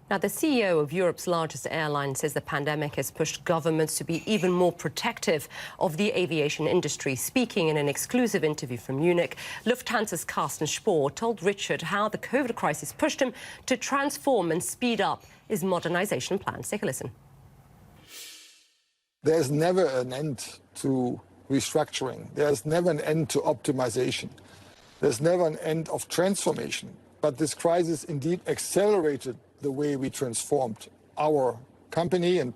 Now, the CEO of Europe's largest airline says the pandemic has pushed governments to be even more protective of the aviation industry. Speaking in an exclusive interview from Munich, Lufthansa's Carsten Spohr told Richard how the COVID crisis pushed him to transform and speed up his modernization plans. Take a listen. There's never an end to restructuring. There's never an end to optimization. There's never an end of transformation. But this crisis indeed accelerated the way we transformed our company, and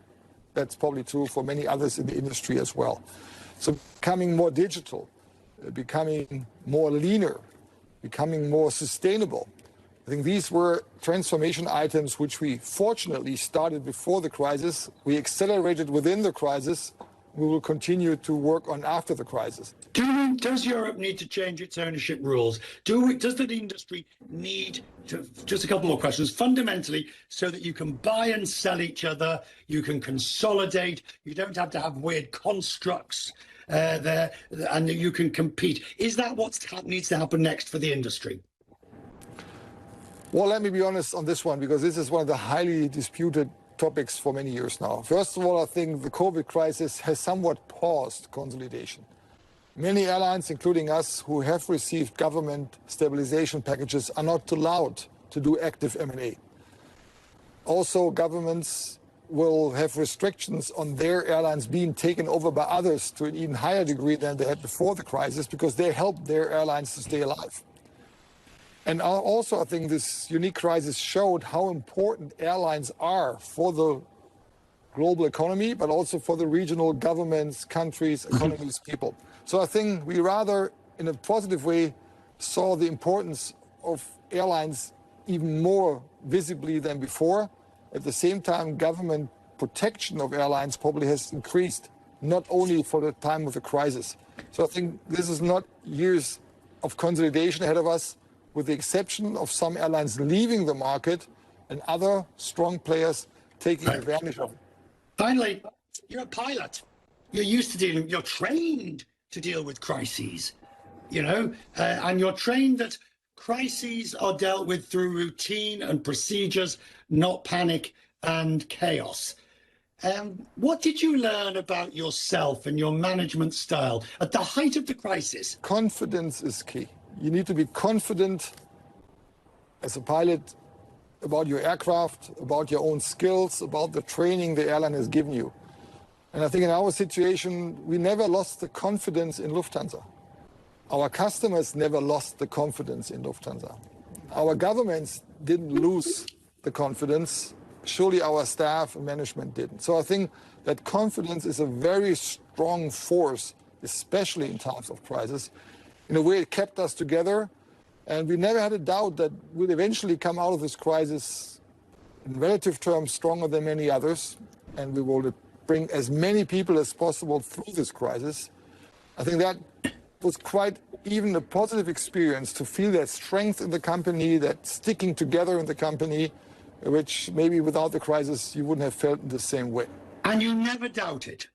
that's probably true for many others in the industry as well. So becoming more digital, becoming more leaner, becoming more sustainable. I think these were transformation items which we fortunately started before the crisis. We accelerated within the crisis. We will continue to work on after the crisis. Does Europe need to change its ownership rules? Does the industry need to, just a couple more questions, fundamentally, so that you can buy and sell each other, you can consolidate, you don't have to have weird constructs there, and you can compete. Is that what needs to happen next for the industry? Well, let me be honest on this one, because this is one of the highly disputed topics for many years now. First of all, I think the COVID crisis has somewhat paused consolidation. Many airlines, including us, who have received government stabilization packages, are not allowed to do active M&A. Also, governments will have restrictions on their airlines being taken over by others to an even higher degree than they had before the crisis, because they helped their airlines to stay alive. And also, I think this unique crisis showed how important airlines are for the global economy, but also for the regional governments, countries, economies, people. So I think we rather, in a positive way, saw the importance of airlines even more visibly than before. At the same time, government protection of airlines probably has increased, not only for the time of the crisis. So I think this is not years of consolidation ahead of us, with the exception of some airlines leaving the market and other strong players taking advantage of it. Finally, you're a pilot. You're used to dealing, you're trained to deal with crises, and you're trained that crises are dealt with through routine and procedures, not panic and chaos. What did you learn about yourself and your management style at the height of the crisis? Confidence is key. You need to be confident as a pilot about your aircraft, about your own skills, about the training the airline has given you. And I think in our situation, we never lost the confidence in Lufthansa. Our customers never lost the confidence in Lufthansa. Our governments didn't lose the confidence. Surely our staff and management didn't. So I think that confidence is a very strong force, especially in times of crisis. In a way, it kept us together, and we never had a doubt that we'll eventually come out of this crisis in relative terms stronger than many others, and we will bring as many people as possible through this crisis. I think that was quite even a positive experience, to feel that strength in the company, that sticking together in the company, which maybe without the crisis you wouldn't have felt in the same way. And you never doubted?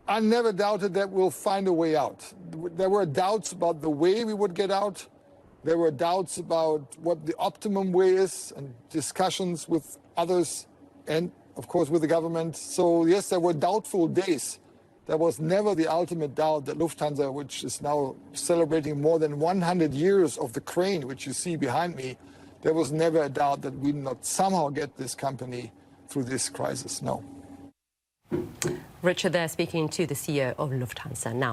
I never doubted that we'll find a way out. There were doubts about the way we would get out. There were doubts about what the optimum way is, and discussions with others and, of course, with the government. So, yes, there were doubtful days. There was never the ultimate doubt that Lufthansa, which is now celebrating more than 100 years of the crane, which you see behind me, there was never a doubt that we'd not somehow get this company through this crisis. No. Richard there, speaking to the CEO of Lufthansa now.